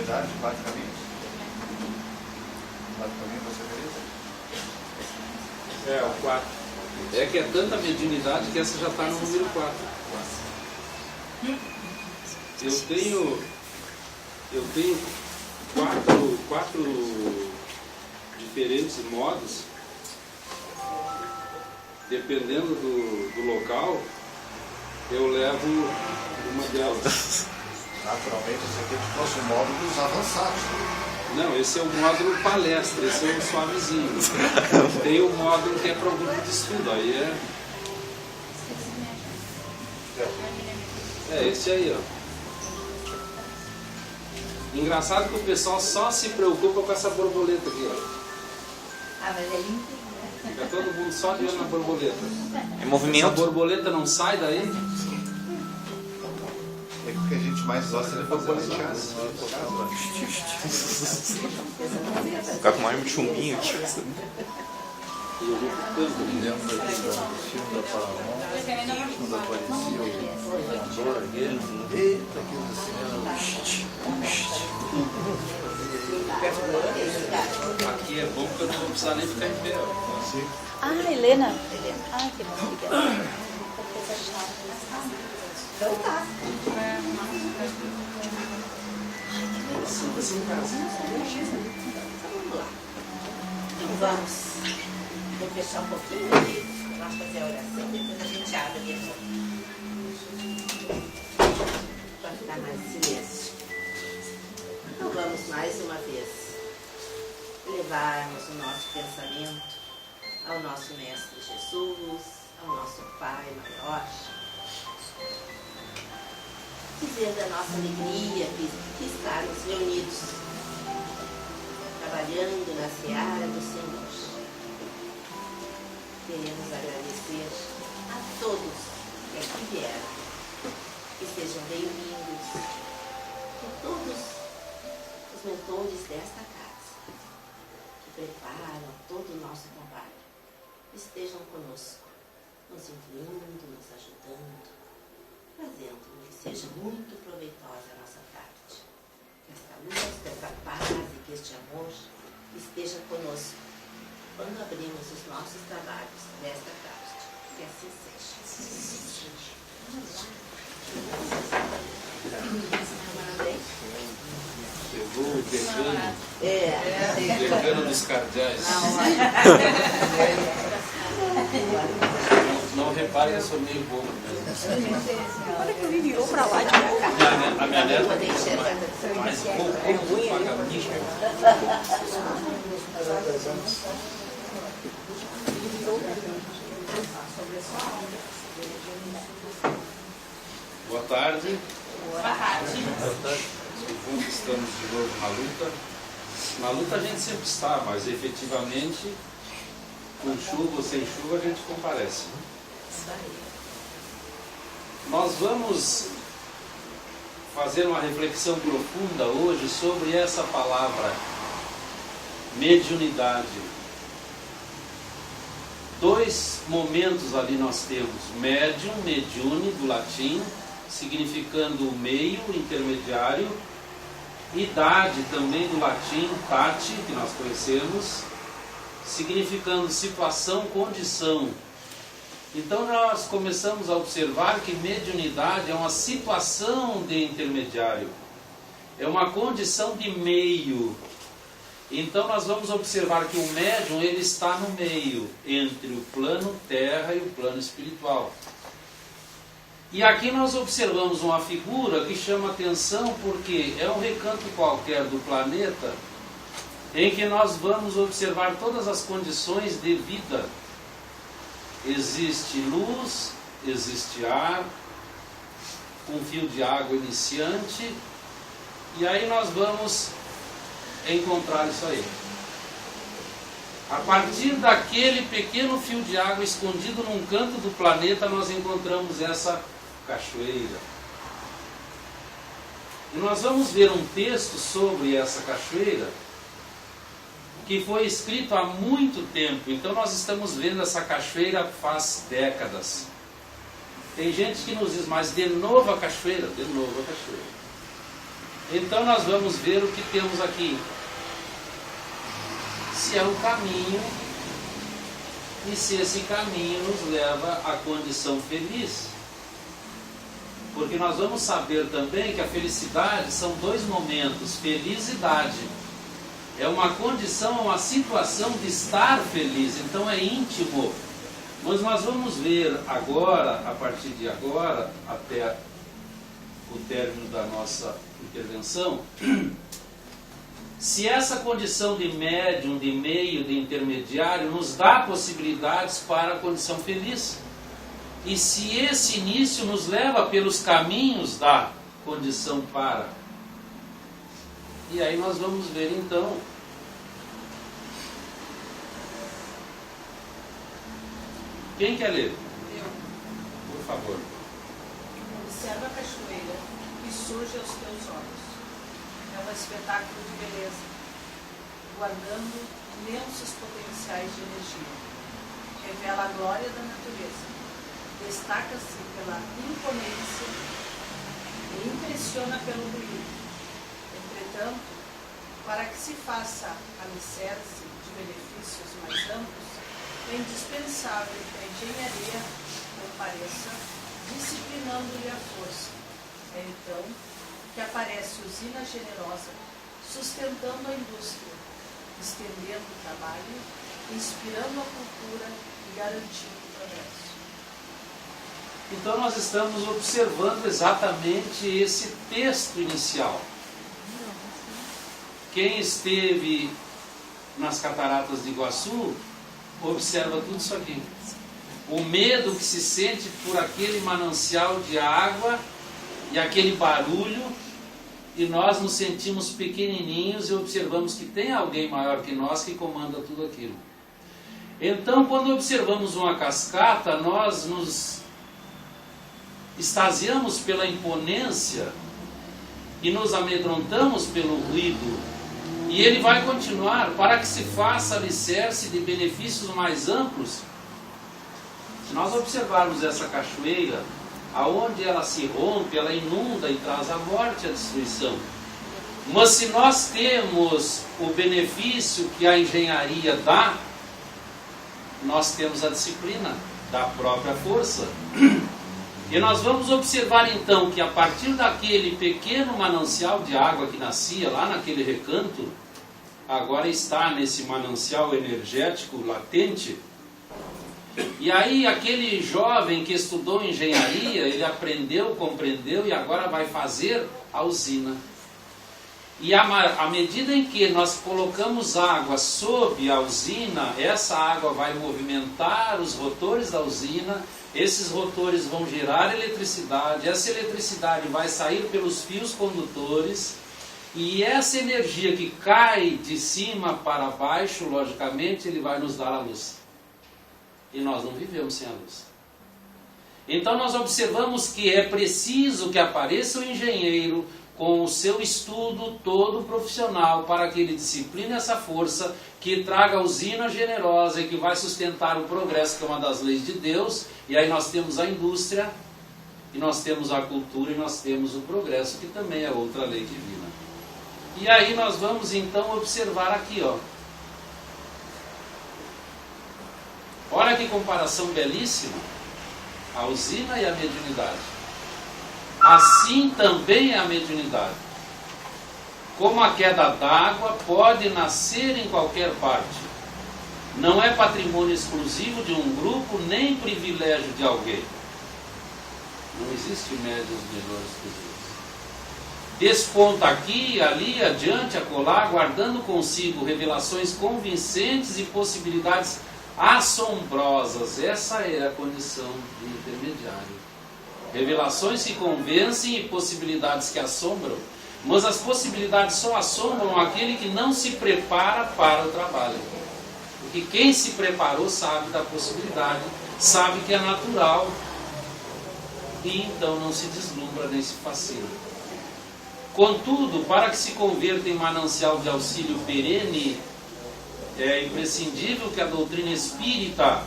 mediunidade, 4 caminhos? 4 caminhos você acredita? O 4. É que é tanta mediunidade que essa já está no número 4. Eu tenho quatro diferentes modos, dependendo do local, eu levo uma delas. Naturalmente, esse aqui é fosse o modo dos avançados. Não, esse é o módulo palestra, esse é o suavezinho. Tem o módulo que é para o grupo de estudo, aí é esse aí, ó. Engraçado que o pessoal só se preocupa com essa borboleta aqui, ó. Ah, mas é lindo. Fica todo mundo só de olho na borboleta. É movimento. Essa borboleta não sai daí? É que o que a gente mais gosta é borboletear. Ficar com mais um chumbinho aqui. E eu vou ficando. Lembra do filme da Paramount? Quando aparecia o voador, aquele. Eita, aquilo do cinema. Aqui é bom porque eu não vou precisar nem ficar em pé. Ah, Helena. Ah, que bom. Então tá. Então vamos. Vou fechar um pouquinho aqui. Vamos fazer a oração, depois a gente abre de novo. Para ficar mais silêncio. Então vamos mais uma vez levarmos o nosso pensamento ao nosso Mestre Jesus, ao nosso Pai maior, dizer da nossa alegria que estarmos reunidos, trabalhando na seara do Senhor. Queremos agradecer a todos que aqui vieram, que sejam bem-vindos, que todos os mentores desta casa, que preparam todo o nosso trabalho, estejam conosco, nos incluindo, nos ajudando, fazendo com que seja muito proveitosa a nossa tarde. Que esta luz, que esta paz e que este amor esteja conosco quando abrimos os nossos trabalhos nesta tarde. Que assim seja. Chegou o decano. O Decano dos cardeais. Não repare que eu sou meio bobo mesmo. Olha que ele virou pra lá de A minha neta mais bobo que vagabundo. Boa tarde. Boa tarde. Estamos de novo na luta. Na luta a gente sempre está, mas efetivamente, com chuva ou sem chuva, a gente comparece. Nós vamos fazer uma reflexão profunda hoje sobre essa palavra mediunidade. 2 momentos ali nós temos: médium, mediune, do latim, significando meio, intermediário; idade, também do latim, tati, que nós conhecemos, significando situação, condição. Então nós começamos a observar que mediunidade é uma situação de intermediário, é uma condição de meio. Então nós vamos observar que o médium, ele está no meio entre o plano terra e o plano espiritual. E aqui nós observamos uma figura que chama atenção, porque é um recanto qualquer do planeta em que nós vamos observar todas as condições de vida. Existe luz, existe ar, um fio de água iniciante, e aí nós vamos encontrar isso aí. A partir daquele pequeno fio de água escondido num canto do planeta, nós encontramos essa cachoeira. E nós vamos ver um texto sobre essa cachoeira que foi escrito há muito tempo. Então nós estamos vendo essa cachoeira faz décadas. Tem gente que nos diz, mas de novo a cachoeira? De novo a cachoeira. Então nós vamos ver o que temos aqui. Se é um caminho e se esse caminho nos leva à condição feliz. Porque nós vamos saber também que a felicidade são dois momentos, felicidade. É uma condição, uma situação de estar feliz, então é íntimo. Mas nós vamos ver agora, a partir de agora, até o término da nossa intervenção, se essa condição de médium, de meio, de intermediário nos dá possibilidades para a condição feliz. E se esse início nos leva pelos caminhos da condição para. E aí nós vamos ver então. Quem quer ler? Eu. Por favor. Observa a cachoeira que surge aos teus olhos. É um espetáculo de beleza, guardando imensos potenciais de energia. Revela a glória da natureza. Destaca-se pela imponência e impressiona pelo brilho. Entretanto, para que se faça alicerce de benefícios mais amplos, é indispensável que a engenharia compareça, disciplinando-lhe a força. É então que aparece usina generosa, sustentando a indústria, estendendo o trabalho, inspirando a cultura e garantindo o progresso. Então nós estamos observando exatamente esse texto inicial. Quem esteve nas cataratas de Iguaçu, observa tudo isso aqui. O medo que se sente por aquele manancial de água e aquele barulho, e nós nos sentimos pequenininhos e observamos que tem alguém maior que nós que comanda tudo aquilo. Então, quando observamos uma cascata, nós nos extasiamos pela imponência e nos amedrontamos pelo ruído. E ele vai continuar para que se faça alicerce de benefícios mais amplos. Se nós observarmos essa cachoeira, aonde ela se rompe, ela inunda e traz a morte e a destruição. Mas se nós temos o benefício que a engenharia dá, nós temos a disciplina da própria força. E nós vamos observar então que a partir daquele pequeno manancial de água que nascia lá naquele recanto, agora está nesse manancial energético latente. E aí aquele jovem que estudou engenharia, ele aprendeu, compreendeu e agora vai fazer a usina. E à medida em que nós colocamos água sob a usina, essa água vai movimentar os rotores da usina, esses rotores vão gerar eletricidade, essa eletricidade vai sair pelos fios condutores, e essa energia que cai de cima para baixo, logicamente, ele vai nos dar a luz. E nós não vivemos sem a luz. Então nós observamos que é preciso que apareça o engenheiro com o seu estudo todo profissional para que ele discipline essa força, que traga a usina generosa e que vai sustentar o progresso, que é uma das leis de Deus. E aí nós temos a indústria, e nós temos a cultura, e nós temos o progresso, que também é outra lei divina. E aí nós vamos então observar aqui, ó. Olha que comparação belíssima, a usina e a mediunidade. Assim também é a mediunidade. Como a queda d'água pode nascer em qualquer parte. Não é patrimônio exclusivo de um grupo, nem privilégio de alguém. Não existe médiuns melhores que os outros. Desponta aqui, ali, adiante, acolá, guardando consigo revelações convincentes e possibilidades assombrosas. Essa é a condição de intermediário. Revelações que convencem e possibilidades que assombram, mas as possibilidades só assombram aquele que não se prepara para o trabalho. Porque quem se preparou sabe da possibilidade, sabe que é natural, e então não se deslumbra nem se fascina. Contudo, para que se converta em manancial de auxílio perene, é imprescindível que a doutrina espírita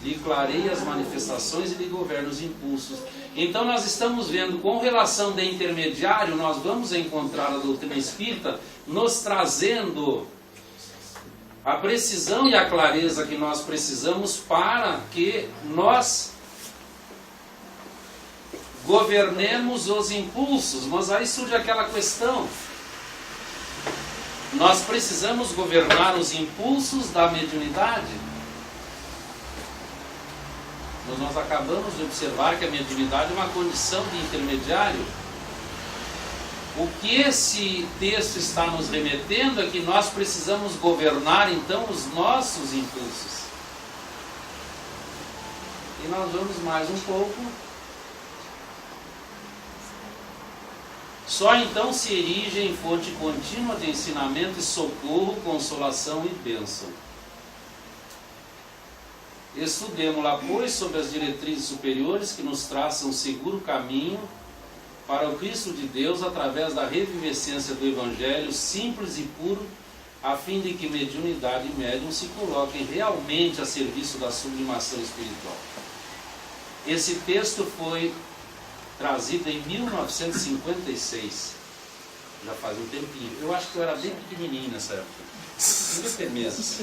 lhe clareia as manifestações e lhe governa os impulsos. Então nós estamos vendo, com relação de intermediário, nós vamos encontrar a doutrina espírita nos trazendo a precisão e a clareza que nós precisamos para que nós governemos os impulsos. Mas aí surge aquela questão: nós precisamos governar os impulsos da mediunidade? Mas nós acabamos de observar que a mediunidade é uma condição de intermediário. O que esse texto está nos remetendo é que nós precisamos governar então os nossos impulsos. E nós vamos mais um pouco. Só então se erige em fonte contínua de ensinamento e socorro, consolação e bênção. Estudemo-la, pois, sob as diretrizes superiores que nos traçam um seguro caminho para o Cristo de Deus através da revivescência do Evangelho simples e puro, a fim de que mediunidade e médium se coloquem realmente a serviço da sublimação espiritual. Esse texto foi trazido em 1956, já faz um tempinho. Eu acho que eu era bem pequenininho nessa época. Devia ter meses.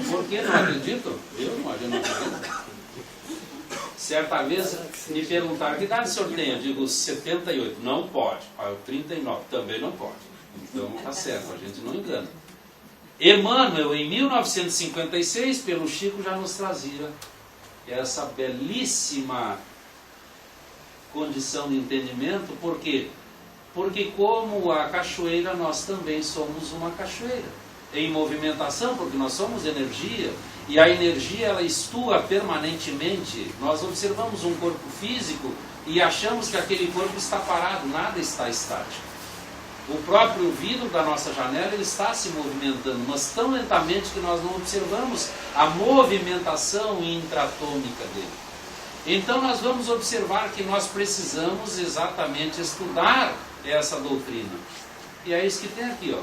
Por que não acredito? Eu não acredito. Certa vez me perguntaram: que idade o senhor tem? Eu digo 78. Não pode. Eu 39. Também não pode. Então tá certo, a gente não engana. Emmanuel, em 1956, pelo Chico, já nos trazia essa belíssima condição de entendimento. Por quê? Porque como a cachoeira, nós também somos uma cachoeira em movimentação, porque nós somos energia, e a energia ela estua permanentemente. Nós observamos um corpo físico e achamos que aquele corpo está parado, nada está estático. O próprio vidro da nossa janela ele está se movimentando, mas tão lentamente que nós não observamos a movimentação intratômica dele. Então nós vamos observar que nós precisamos exatamente estudar essa doutrina. E é isso que tem aqui, ó.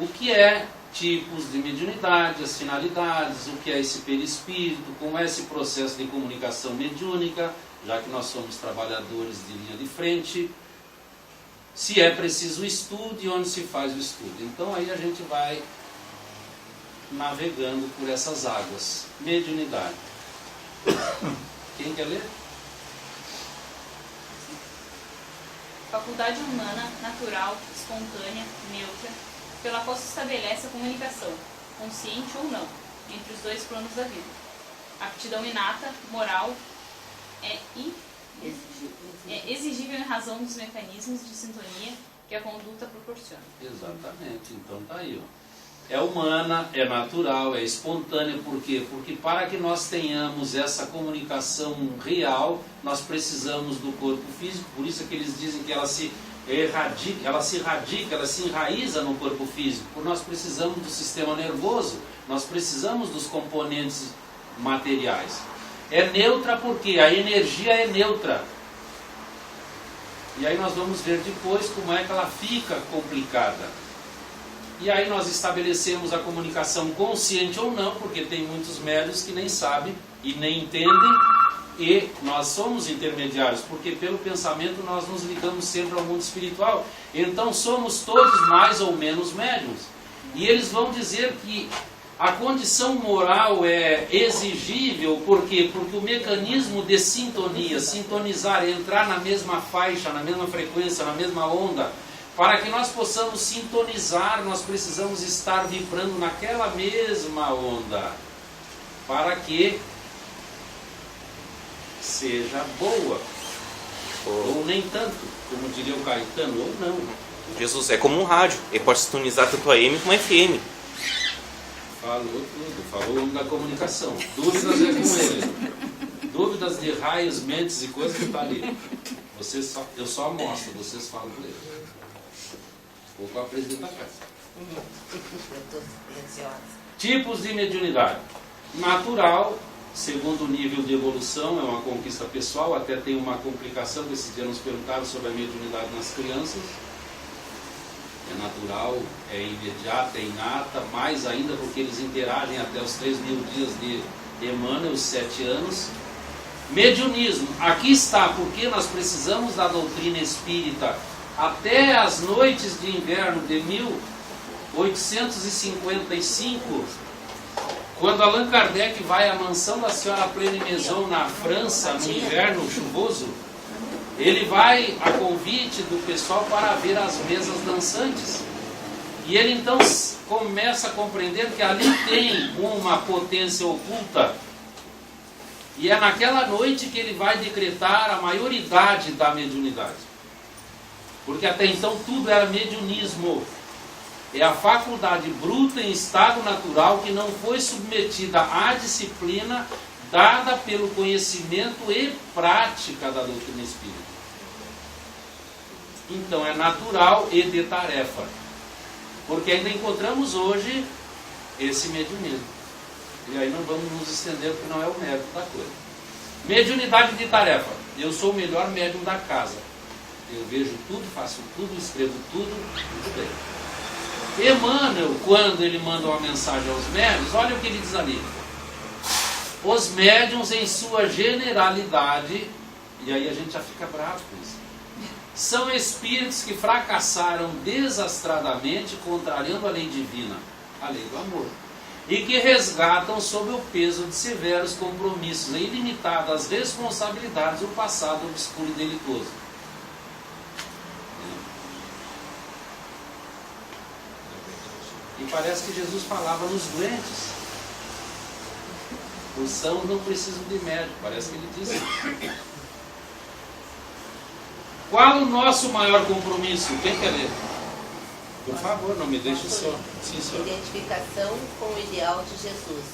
O que é tipos de mediunidade, as finalidades, o que é esse perispírito, como é esse processo de comunicação mediúnica, já que nós somos trabalhadores de linha de frente, se é preciso o estudo e onde se faz o estudo. Então aí a gente vai navegando por essas águas. Mediunidade. Quem quer ler? Faculdade humana, natural, espontânea, neutra, pela qual se estabelece a comunicação, consciente ou não, entre os dois planos da vida. Aptidão inata, moral, é exigível em razão dos mecanismos de sintonia que a conduta proporciona. Exatamente, então tá aí, ó. É humana, é natural, é espontânea. Por quê? Porque para que nós tenhamos essa comunicação real, nós precisamos do corpo físico. Por isso é que eles dizem que ela se radica, ela se enraiza no corpo físico. Porque nós precisamos do sistema nervoso, nós precisamos dos componentes materiais. É neutra porque a energia é neutra. E aí nós vamos ver depois como é que ela fica complicada. E aí nós estabelecemos a comunicação consciente ou não, porque tem muitos médiuns que nem sabem e nem entendem, e nós somos intermediários, porque pelo pensamento nós nos ligamos sempre ao mundo espiritual. Então somos todos mais ou menos médiuns. E eles vão dizer que a condição moral é exigível, por quê? Porque o mecanismo de sintonia, sintonizar, entrar na mesma faixa, na mesma frequência, na mesma onda, para que nós possamos sintonizar, nós precisamos estar vibrando naquela mesma onda, para que seja boa, ou nem tanto, como diria o Caetano, ou não. Jesus é como um rádio, ele pode sintonizar tanto AM como FM. Falou tudo, falou o homem da comunicação. Dúvidas é com ele. Dúvidas de raios, mentes e coisas que está ali. Eu só mostro, vocês falam por ele. Ou com a presidenta faz. Tipos de mediunidade. Natural, segundo nível de evolução, é uma conquista pessoal. Até tem uma complicação que esse dia nos perguntaram sobre a mediunidade nas crianças. é natural, é imediata, é inata, mais ainda porque eles interagem até os 3.000 dias de Emmanuel, os 7 anos. Mediunismo, aqui está, porque nós precisamos da doutrina espírita até as noites de inverno de 1855, quando Allan Kardec vai à mansão da senhora Plene Maison na França, no inverno chuvoso. Ele vai a convite do pessoal para ver as mesas dançantes. E ele então começa a compreender que ali tem uma potência oculta. E é naquela noite que ele vai decretar a maioridade da mediunidade. Porque até então tudo era mediunismo. É a faculdade bruta em estado natural que não foi submetida à disciplina dada pelo conhecimento e prática da doutrina espírita. Então é natural e de tarefa. Porque ainda encontramos hoje esse mediunismo. E aí não vamos nos estender porque não é o mérito da coisa. Mediunidade de tarefa. Eu sou o melhor médium da casa. Eu vejo tudo, faço tudo, escrevo tudo, muito bem. Emmanuel, quando ele manda uma mensagem aos médiuns, olha o que ele diz ali. Os médiuns em sua generalidade, e aí a gente já fica bravo com isso, são espíritos que fracassaram desastradamente, contrariando a lei divina, a lei do amor, e que resgatam sob o peso de severos compromissos e ilimitadas responsabilidades o passado obscuro e delitoso. E parece que Jesus falava nos doentes. Os sãos não precisam de médico, parece que ele disse. Qual o nosso maior compromisso? Quem quer ler? Por favor, não me deixe só. Sim, senhor. Identificação com o ideal de Jesus,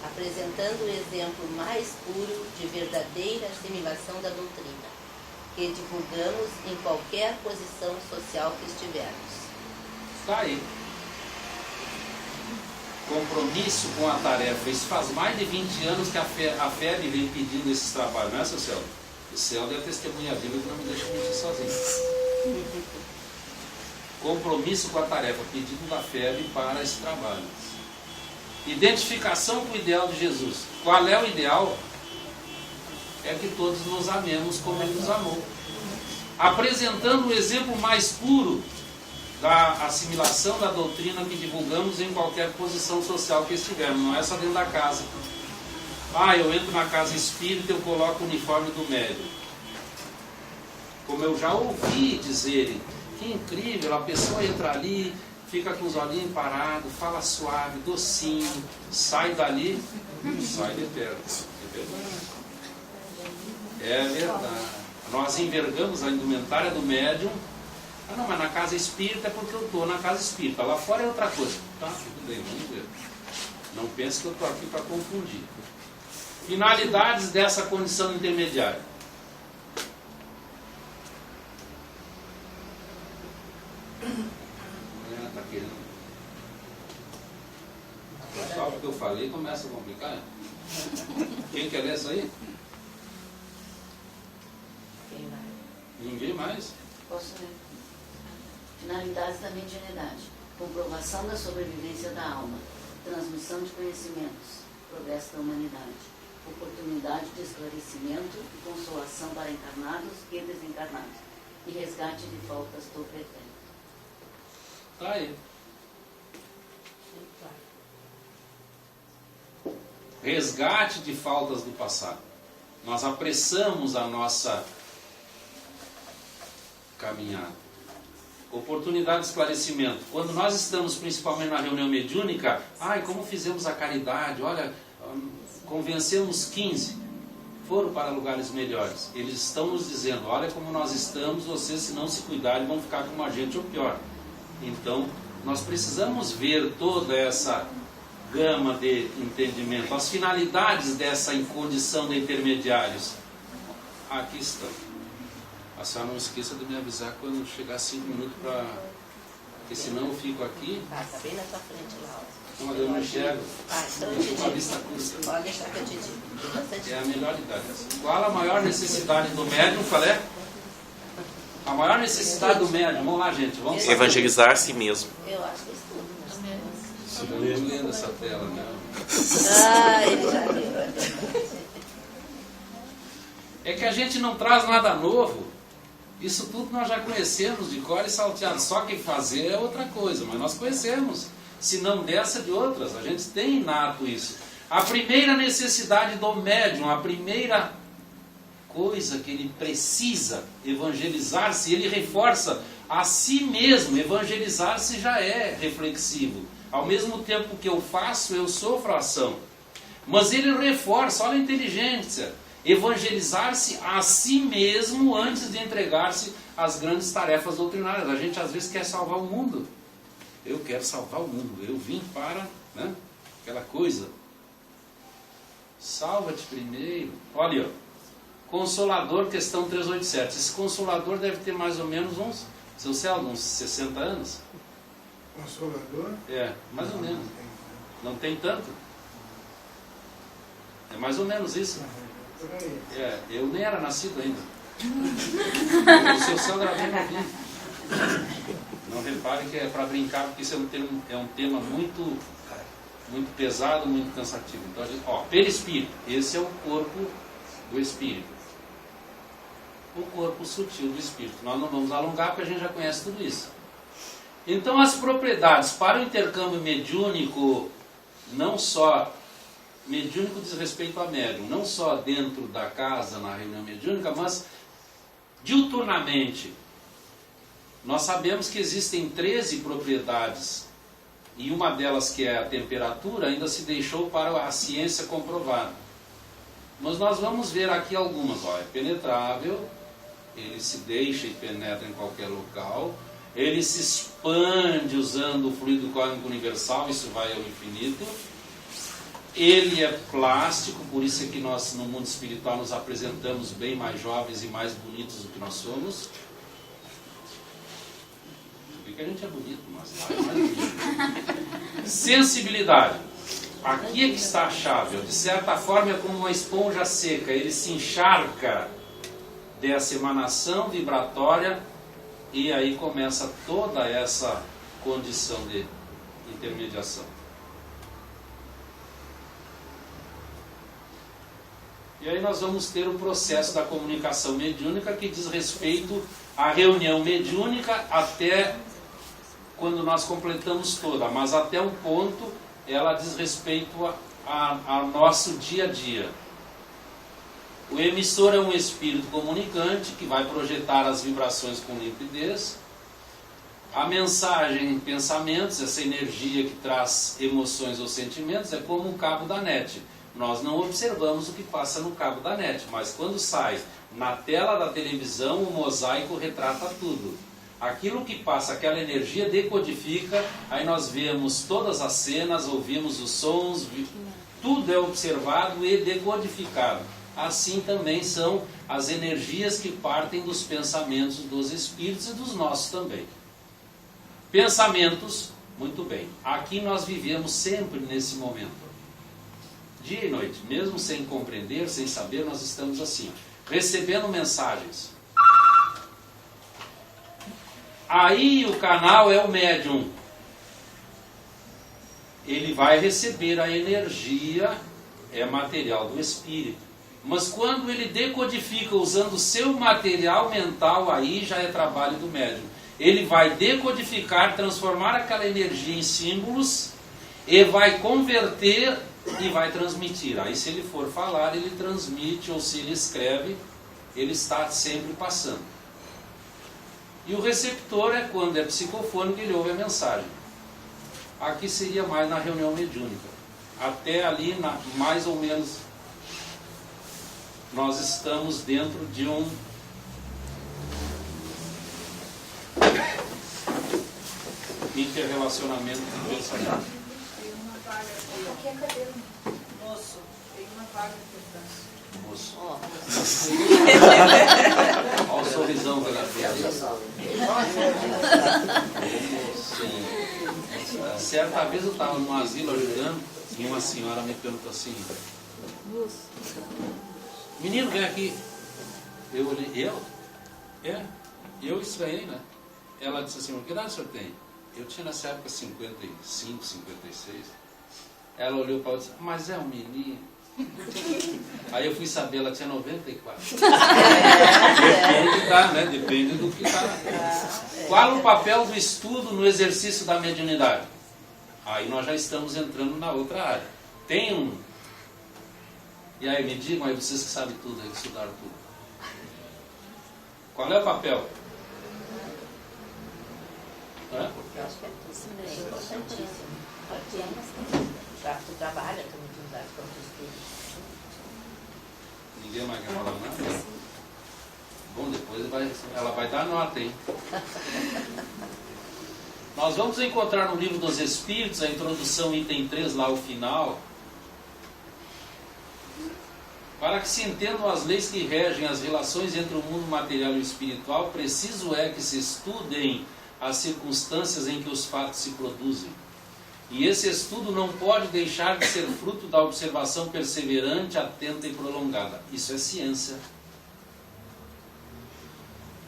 apresentando o exemplo mais puro de verdadeira assimilação da doutrina, que divulgamos em qualquer posição social que estivermos. Está aí. Compromisso com a tarefa. Isso faz mais de 20 anos que a FEB vem pedindo esses trabalhos, não é, seu Celso? O Celso é testemunha viva que não me deixa mentir sozinho. Compromisso com a tarefa, pedido da FEB para esse trabalho. Identificação com o ideal de Jesus. Qual é o ideal? É que todos nos amemos como Ele nos amou. Apresentando o exemplo mais puro da assimilação da doutrina que divulgamos em qualquer posição social que estivermos, não é só dentro da casa. Ah, eu entro na casa espírita e eu coloco o uniforme do médium. Como eu já ouvi dizerem, que incrível, a pessoa entra ali, fica com os olhinhos parados, fala suave, docinho, sai dali, sai de perto. É verdade. Nós envergamos a indumentária do médium. Ah, não, mas na casa espírita é porque eu estou na casa espírita. Lá fora é outra coisa. Tá, tudo bem, vamos ver. Não pense que eu estou aqui para confundir. Finalidades dessa condição intermediária. Tá querendo. Só porque eu falei começa a complicar. Quem quer ler isso aí? Quem vai? Ninguém mais? Posso ler? Finalidades da mediunidade: comprovação da sobrevivência da alma, transmissão de conhecimentos, progresso da humanidade, oportunidade de esclarecimento e consolação para encarnados e desencarnados, e resgate de faltas do pretérito. Tá aí. Resgate de faltas do passado. Nós apressamos a nossa caminhada. Oportunidade de esclarecimento. Quando nós estamos principalmente na reunião mediúnica, como fizemos a caridade, olha, convencemos 15, foram para lugares melhores. Eles estão nos dizendo, olha como nós estamos, vocês se não se cuidarem vão ficar como a gente ou pior. Então, nós precisamos ver toda essa gama de entendimento, as finalidades dessa condição de intermediários. Aqui estão. A senhora não esqueça de me avisar quando chegar 5 minutos para... Porque senão eu fico aqui... Passa bem na tua frente lá. Não, eu não enxergo. Então eu te Uma vista curta. Pode deixar que eu te digo. É a melhor idade. Qual a maior necessidade do médium? Qual é? A maior necessidade do médium, vamos lá, gente, vamos saber. Evangelizar a si mesmo. Eu acho que isso tudo. Você não está lendo essa tela, né? Ah, ele já viu. É que a gente não traz nada novo. Isso tudo nós já conhecemos de cor e salteado. Só que fazer é outra coisa, mas nós conhecemos. Se não dessa, de outras. A gente tem inato isso. A primeira necessidade do médium, a primeira coisa que ele precisa evangelizar-se, ele reforça a si mesmo. Evangelizar-se já é reflexivo. Ao mesmo tempo que eu faço, eu sofro a ação. Mas ele reforça, olha a inteligência, evangelizar-se a si mesmo antes de entregar-se às grandes tarefas doutrinárias. A gente às vezes quer salvar o mundo. Eu quero salvar o mundo. Eu vim para, né, aquela coisa. Salva-te primeiro. Olha, Consolador, questão 387. Esse Consolador deve ter mais ou menos seu Celso, uns 60 anos. Consolador? É, mais ou menos. Não tem tanto? É mais ou menos isso. É, eu nem era nascido ainda. O seu Celso era bem novinho. Não repare que é para brincar, porque isso é um tema muito pesado, muito cansativo. Então, perispírito. Esse é o corpo do espírito. O corpo sutil do espírito. Nós não vamos alongar, porque a gente já conhece tudo isso. Então, as propriedades para o intercâmbio mediúnico, não só mediúnico diz respeito a médium, não só dentro da casa, na reunião mediúnica, mas diuturnamente. Nós sabemos que existem 13 propriedades, e uma delas, que é a temperatura, ainda se deixou para a ciência comprovar. Mas nós vamos ver aqui algumas. É penetrável, ele se deixa e penetra em qualquer local. Ele se expande usando o fluido cósmico universal, isso vai ao infinito. Ele é plástico, por isso é que nós no mundo espiritual nos apresentamos bem mais jovens e mais bonitos do que nós somos. Porque a gente é bonito, mas lá é mais bonito. Sensibilidade. Aqui é que está a chave. De certa forma é como uma esponja seca, ele se encharca dessa emanação vibratória. E aí começa toda essa condição de intermediação. E aí nós vamos ter o processo da comunicação mediúnica, que diz respeito à reunião mediúnica até quando nós completamos toda. Mas até um ponto ela diz respeito a nosso dia a dia. O emissor é um espírito comunicante que vai projetar as vibrações com limpidez. A mensagem, pensamentos, essa energia que traz emoções ou sentimentos, é como um cabo da net. Nós não observamos o que passa no cabo da net, mas quando sai na tela da televisão, o mosaico retrata tudo. Aquilo que passa, aquela energia decodifica, aí nós vemos todas as cenas, ouvimos os sons, tudo é observado e decodificado. Assim também são as energias que partem dos pensamentos dos espíritos e dos nossos também. Pensamentos, muito bem. Aqui nós vivemos sempre nesse momento. Dia e noite, mesmo sem compreender, sem saber, nós estamos assim, recebendo mensagens. Aí o canal é o médium. Ele vai receber a energia, é material do espírito. Mas quando ele decodifica usando o seu material mental, aí já é trabalho do médium. Ele vai decodificar, transformar aquela energia em símbolos e vai converter e vai transmitir. Aí se ele for falar, ele transmite, ou se ele escreve, ele está sempre passando. E o receptor é quando é psicofônico, ele ouve a mensagem. Aqui seria mais na reunião mediúnica. Até ali, mais ou menos, nós estamos dentro de um interrelacionamento do pensamento. Tem uma vaga aqui. Aqui é a cadeira. Moço, tem uma vaga aqui atrás. Moço. Olha o sorrisão da Gabriela. Certa vez eu estava num asilo ajudando e uma senhora me perguntou assim: menino, vem aqui. Eu olhei, eu? É? Eu estranhei, né? Ela disse assim, que idade o senhor tem? Eu tinha nessa época 55, 56. Ela olhou para ela e disse, mas é um menino. Aí eu fui saber, ela tinha 94. Depende, tá, né? Depende do que tá. Qual o papel do estudo no exercício da mediunidade? Aí nós já estamos entrando na outra área. Tem um... E aí, me digam aí, vocês que sabem tudo, aí, que estudaram tudo. Qual é o papel? Hã? Eu acho que é importantíssimo. Tu trabalha com mediunidade, com o estudo. Ninguém mais quer falar nada? Bom, depois ela vai dar nota, hein? Nós vamos encontrar no Livro dos Espíritos, a introdução, item 3, lá ao final. Para que se entendam as leis que regem as relações entre o mundo material e o espiritual, preciso é que se estudem as circunstâncias em que os fatos se produzem. E esse estudo não pode deixar de ser fruto da observação perseverante, atenta e prolongada. Isso é ciência.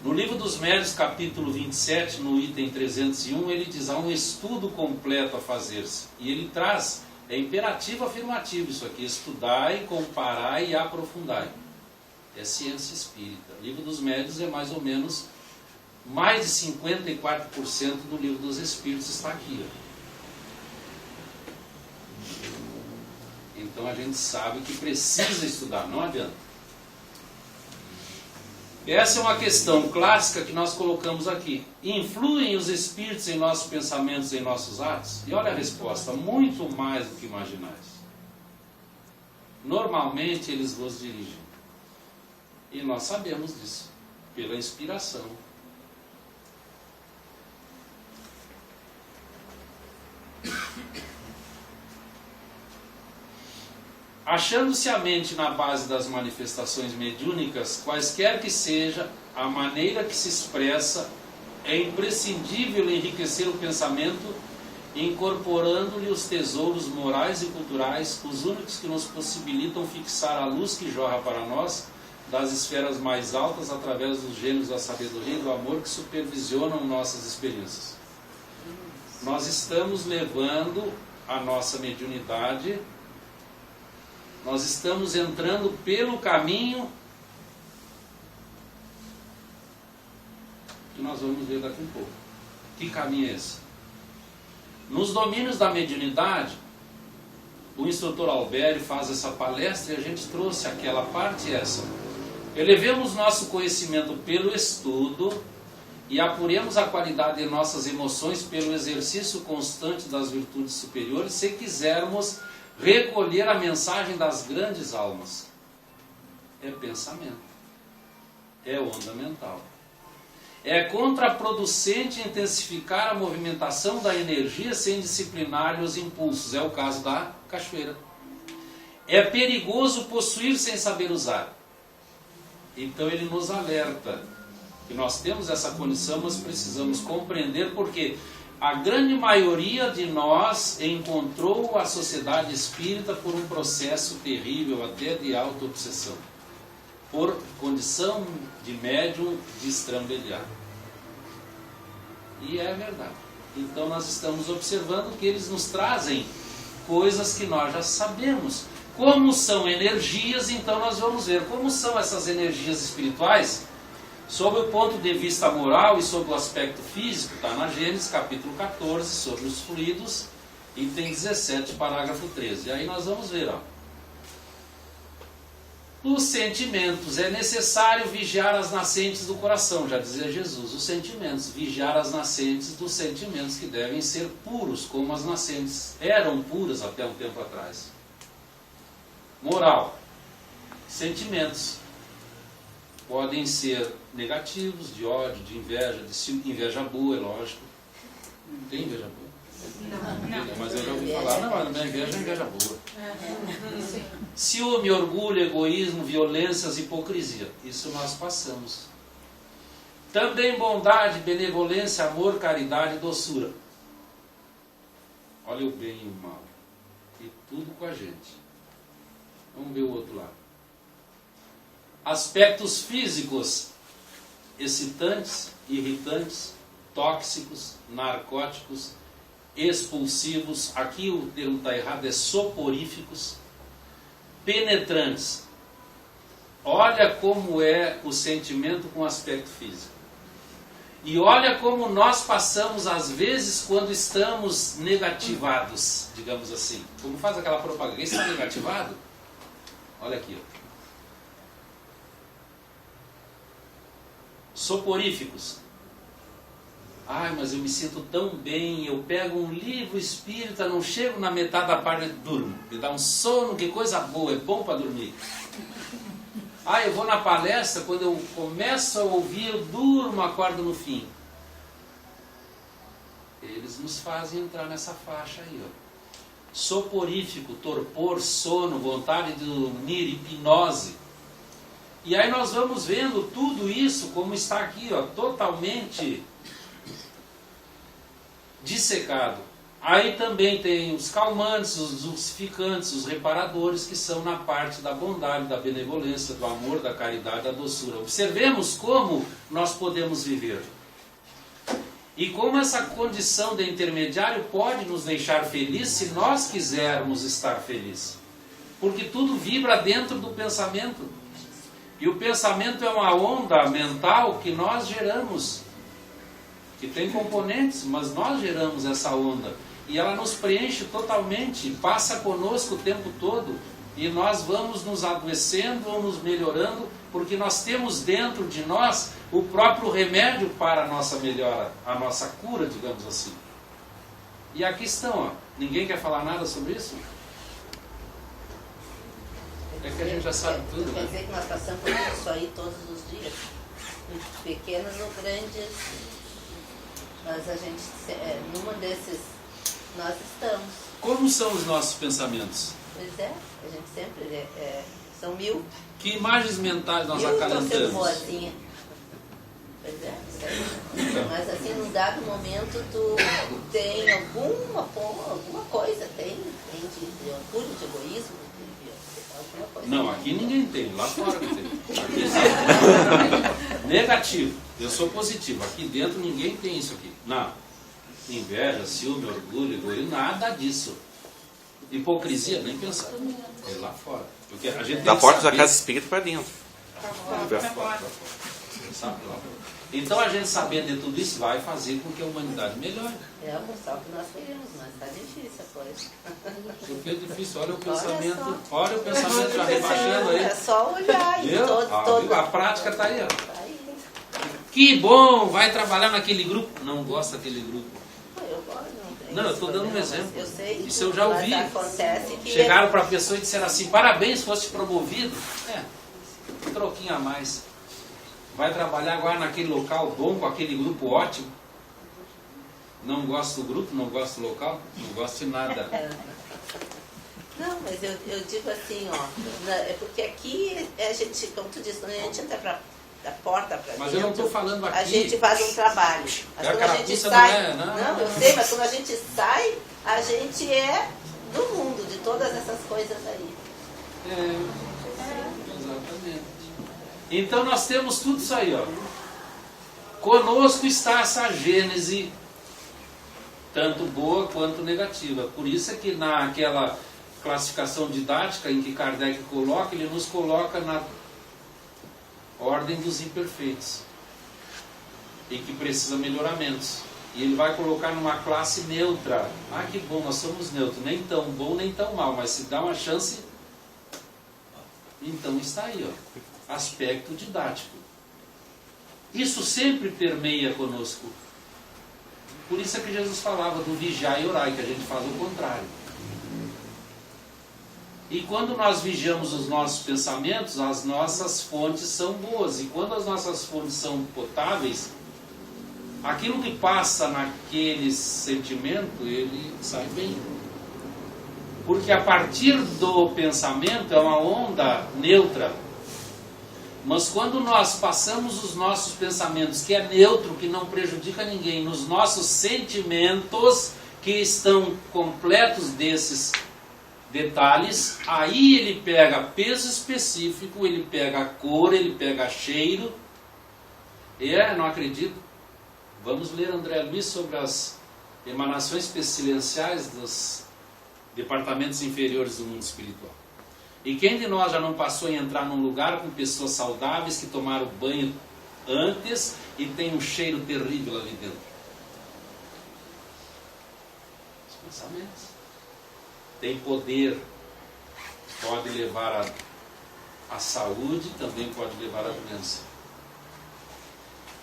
No Livro dos Médiuns, capítulo 27, no item 301, ele diz, há um estudo completo a fazer-se. E ele traz, é imperativo afirmativo isso aqui, estudai, comparai e aprofundai. É ciência espírita. O Livro dos Médiuns é mais ou menos, mais de 54% do Livro dos Espíritos está aqui. Então a gente sabe que precisa estudar, não adianta. Essa é uma questão clássica que nós colocamos aqui. Influem os espíritos em nossos pensamentos, em nossos atos? E olha a resposta, muito mais do que imaginais. Normalmente eles vos dirigem. E nós sabemos disso, pela inspiração. Achando-se a mente na base das manifestações mediúnicas, quaisquer que seja a maneira que se expressa, é imprescindível enriquecer o pensamento, incorporando-lhe os tesouros morais e culturais, os únicos que nos possibilitam fixar a luz que jorra para nós das esferas mais altas através dos gênios da sabedoria e do amor que supervisionam nossas experiências. Nós estamos levando a nossa mediunidade, nós estamos entrando pelo caminho que nós vamos ver daqui um pouco. Que caminho é esse? Nos domínios da mediunidade, o instrutor Albério faz essa palestra e a gente trouxe aquela parte essa. Elevemos nosso conhecimento pelo estudo e apuremos a qualidade de nossas emoções pelo exercício constante das virtudes superiores, se quisermos recolher a mensagem das grandes almas. É pensamento. É onda mental. É contraproducente intensificar a movimentação da energia sem disciplinar os impulsos. É o caso da cachoeira. É perigoso possuir sem saber usar. Então ele nos alerta que nós temos essa condição, mas precisamos compreender porque a grande maioria de nós encontrou a sociedade espírita por um processo terrível, até de auto-obsessão, por condição de médium de estrambelhar. E é verdade. Então nós estamos observando que eles nos trazem coisas que nós já sabemos. Como são energias, então nós vamos ver como são essas energias espirituais sob o ponto de vista moral e sob o aspecto físico. Está na Gênesis, capítulo 14, sobre os fluidos, item 17, parágrafo 13. E aí nós vamos ver, ó. Os sentimentos, é necessário vigiar as nascentes do coração, já dizia Jesus, os sentimentos, vigiar as nascentes dos sentimentos que devem ser puros, como as nascentes eram puras até um tempo atrás. Moral, sentimentos podem ser negativos, de ódio, de inveja, de inveja boa, é lógico. Tem inveja boa? Não. Mas eu já ouvi falar, não, mas a minha inveja é inveja boa. Ciúme, orgulho, egoísmo, violências, hipocrisia. Isso nós passamos. Também bondade, benevolência, amor, caridade e doçura. Olha o bem e o mal. E tudo com a gente. Vamos ver o outro lado. Aspectos físicos excitantes, irritantes, tóxicos, narcóticos, expulsivos, aqui o termo está errado, é soporíficos, penetrantes. Olha como é o sentimento com o aspecto físico. E olha como nós passamos às vezes quando estamos negativados, digamos assim. Como faz aquela propaganda, quem está negativado? Olha aqui, ó. Soporíficos. Ai, mas eu me sinto tão bem, eu pego um livro espírita, não chego na metade da página e durmo. Me dá um sono, que coisa boa, é bom para dormir. Ah, eu vou na palestra, quando eu começo a ouvir, eu durmo, acordo no fim. Eles nos fazem entrar nessa faixa aí, ó. Soporífico, torpor, sono, vontade de dormir, hipnose. E aí nós vamos vendo tudo isso como está aqui, ó, totalmente dissecado. Aí também tem os calmantes, os dulcificantes, os reparadores, que são na parte da bondade, da benevolência, do amor, da caridade, da doçura. Observemos como nós podemos viver. E como essa condição de intermediário pode nos deixar felizes se nós quisermos estar felizes. Porque tudo vibra dentro do pensamento. E o pensamento é uma onda mental que nós geramos. Que tem componentes, mas nós geramos essa onda. E ela nos preenche totalmente, passa conosco o tempo todo. E nós vamos nos adoecendo ou nos melhorando, porque nós temos dentro de nós o próprio remédio para a nossa melhora, a nossa cura, digamos assim. E aqui estão, ó. Ninguém quer falar nada sobre isso? É que a gente já sabe tudo, Quer né? dizer que nós passamos por isso aí todos os dias, pequenas ou grandes, mas a gente, numa desses, nós estamos. Como são os nossos pensamentos? Pois é, a gente sempre, são 1000. Que imagens mentais nós Eu estou sendo acalentamos? boazinha. Pois é, mas assim, num dado momento, tu tem alguma coisa, tem de orgulho, de egoísmo, de alguma coisa. Não, aqui ninguém tem, lá fora que tem. Aqui sim. Negativo. Eu sou positivo. Aqui dentro ninguém tem isso aqui. Não. Inveja, ciúme, orgulho, egoísmo, nada disso. Hipocrisia, nem pensar. É lá fora. Porque a gente Da tem porta que da saber. casa espírita para dentro. Pra fora. Sabe lá. Então a gente sabendo de tudo isso vai fazer com que a humanidade melhore. É o só que nós queremos, mas está difícil a coisa. Porque é difícil, olha o Olha pensamento, só. olha o pensamento já rebaixando aí. É só olhar e Viu? todo. A prática está aí, ó. Tá aí. Que bom, vai trabalhar naquele grupo. Não gosta daquele grupo. Eu gosto, não tem Não, eu esse estou dando um problema, exemplo. mas eu sei Isso eu já mas ouvi. acontece que Chegaram para a pessoa e disseram assim: parabéns, fosse promovido. Um troquinho a mais. Vai trabalhar agora naquele local bom, com aquele grupo ótimo. Não gosta do grupo, não gosta do local, não gosta de nada. Não, mas eu digo assim, ó, é porque aqui a gente, como tu disse, quando a gente entra da porta para Mas dentro, eu não estou falando aqui. a gente faz um trabalho. Mas A quando a gente carapuça sai, não é, não. eu sei, mas quando a gente sai, a gente é do mundo, de todas essas coisas aí. Exatamente. Então nós temos tudo isso aí, ó. Conosco está essa gênese, tanto boa quanto negativa. Por isso é que naquela classificação didática em que Kardec coloca, ele nos coloca na ordem dos imperfeitos e que precisa melhoramentos. E ele vai colocar numa classe neutra. Ah, que bom, nós somos neutros, nem tão bom nem tão mal, mas se dá uma chance, então está aí, ó, aspecto didático. Isso sempre permeia conosco. Por isso é que Jesus falava do vigiar e orar, que a gente faz o contrário. E quando nós vigiamos os nossos pensamentos, as nossas fontes são boas. E quando as nossas fontes são potáveis, aquilo que passa naquele sentimento, ele sai bem. Porque a partir do pensamento é uma onda neutra. Mas quando nós passamos os nossos pensamentos, que é neutro, que não prejudica ninguém, nos nossos sentimentos, que estão completos desses detalhes, aí ele pega peso específico, ele pega cor, ele pega cheiro. Não acredito. Vamos ler André Luiz sobre as emanações pestilenciais dos departamentos inferiores do mundo espiritual. E quem de nós já não passou em entrar num lugar com pessoas saudáveis que tomaram banho antes e tem um cheiro terrível ali dentro? Os pensamentos. Tem poder, pode levar à saúde, também pode levar à doença.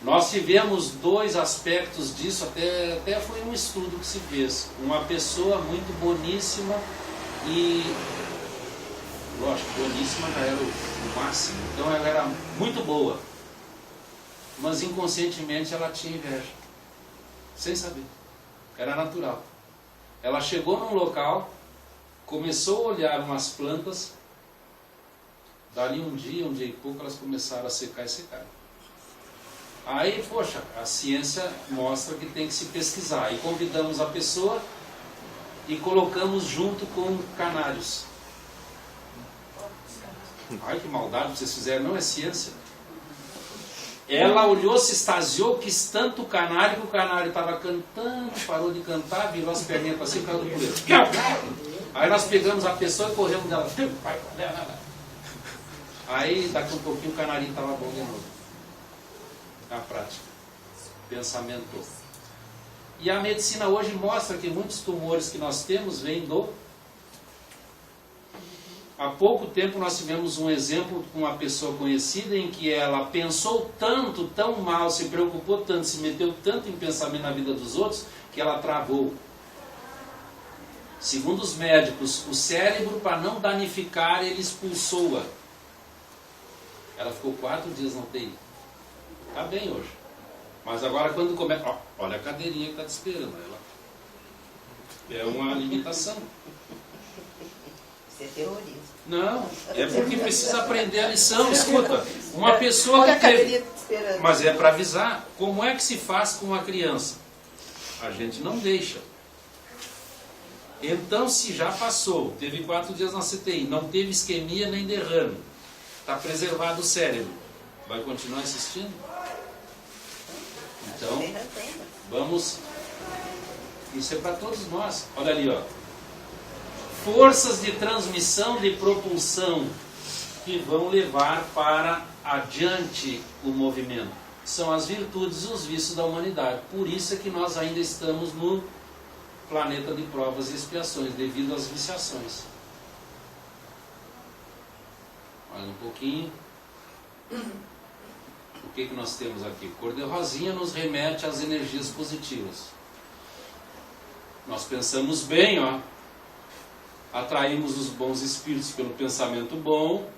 Nós tivemos dois aspectos disso, até foi um estudo que se fez. Uma pessoa muito boníssima e, lógico, boníssima já era o máximo, então ela era muito boa, mas inconscientemente ela tinha inveja, sem saber, era natural. Ela chegou num local, começou a olhar umas plantas, dali um dia e pouco elas começaram a secar e secar. Aí, poxa, a ciência mostra que tem que se pesquisar. E convidamos a pessoa e colocamos junto com canários. Ai, que maldade que vocês fizeram, não é ciência. Ela olhou, se extasiou, quis tanto o canário que o canário estava cantando, parou de cantar, virou as perninhas para cima e caiu do puleiro. Aí nós pegamos a pessoa e corremos dela. Aí, daqui um pouquinho, o canarinho estava bom de novo. Na prática, pensamento. E a medicina hoje mostra que muitos tumores que nós temos vêm do... Há pouco tempo nós tivemos um exemplo com uma pessoa conhecida em que ela pensou tanto, tão mal, se preocupou tanto, se meteu tanto em pensamento na vida dos outros, que ela travou. Segundo os médicos, o cérebro, para não danificar, ele expulsou-a. Ela ficou 4 dias na UTI. Está bem hoje. Mas agora quando começa... olha a cadeirinha que está te esperando. Ela é uma limitação. Isso é terrorismo. Não, é porque precisa aprender a lição. Escuta, uma pessoa Olha que a cadeirinha te esperando. Mas é para avisar. Como é que se faz com uma criança? A gente não deixa. Então, se já passou, teve 4 dias na CTI, não teve isquemia nem derrame, está preservado o cérebro, vai continuar assistindo? Então, vamos... Isso é para todos nós. Olha ali, ó. Forças de transmissão de propulsão que vão levar para adiante o movimento. São as virtudes e os vícios da humanidade. Por isso é que nós ainda estamos no planeta de provas e expiações, devido às viciações. Olha um pouquinho. O que nós temos aqui? Cor de rosinha nos remete às energias positivas. Nós pensamos bem, ó. Atraímos os bons espíritos pelo pensamento bom.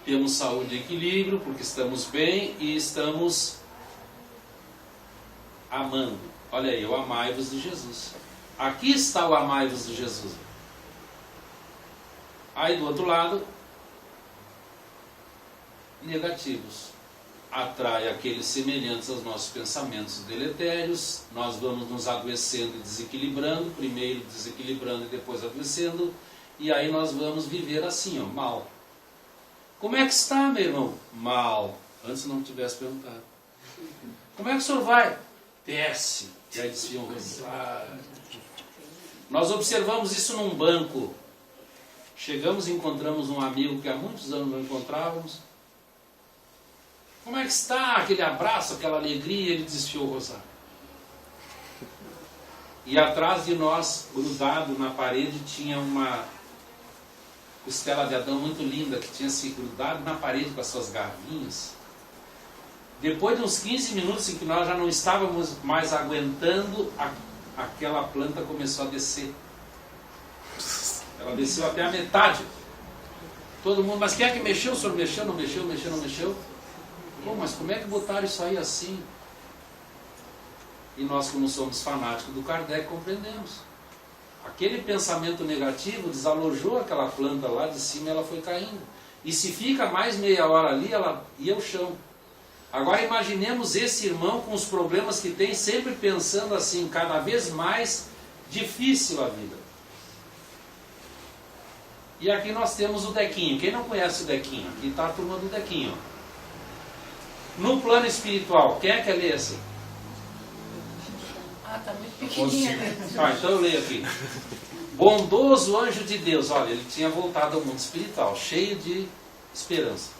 Temos saúde e equilíbrio, porque estamos bem e estamos amando. Olha aí, o amai-vos de Jesus. Aqui está o amai-vos de Jesus. Aí do outro lado, negativos. Atrai aqueles semelhantes aos nossos pensamentos deletérios. Nós vamos nos adoecendo e desequilibrando, primeiro desequilibrando e depois adoecendo, e aí nós vamos viver assim, ó, mal. Como é que está, meu irmão? Mal. Antes não tivesse perguntado. Como é que o senhor vai? Desce. E aí desfiam. Nós observamos isso num banco. Chegamos e encontramos um amigo que há muitos anos não encontrávamos. Como é que está? Aquele abraço, aquela alegria, ele desfiou o rosário. E atrás de nós, grudado na parede, tinha uma costela de Adão muito linda, que tinha se grudado na parede com as suas garrinhas. Depois de uns 15 minutos em que nós já não estávamos mais aguentando, aquela planta começou a descer. Ela desceu até a metade. Todo mundo, mas quem é que mexeu? O senhor mexeu? Não mexeu? Mexeu? Não mexeu? Pô, mas como é que botaram isso aí assim? E nós, como somos fanáticos do Kardec, compreendemos. Aquele pensamento negativo desalojou aquela planta lá de cima e ela foi caindo. E se fica mais meia hora ali, ela ia ao chão. Agora imaginemos esse irmão com os problemas que tem, sempre pensando assim, cada vez mais difícil a vida. E aqui nós temos o Dequinho. Quem não conhece o Dequinho? Aqui está a turma do Dequinho. No plano espiritual, quem é que é esse? tá muito pequenininha. Ah, então eu leio aqui. Bondoso anjo de Deus. Olha, ele tinha voltado ao mundo espiritual, cheio de esperança.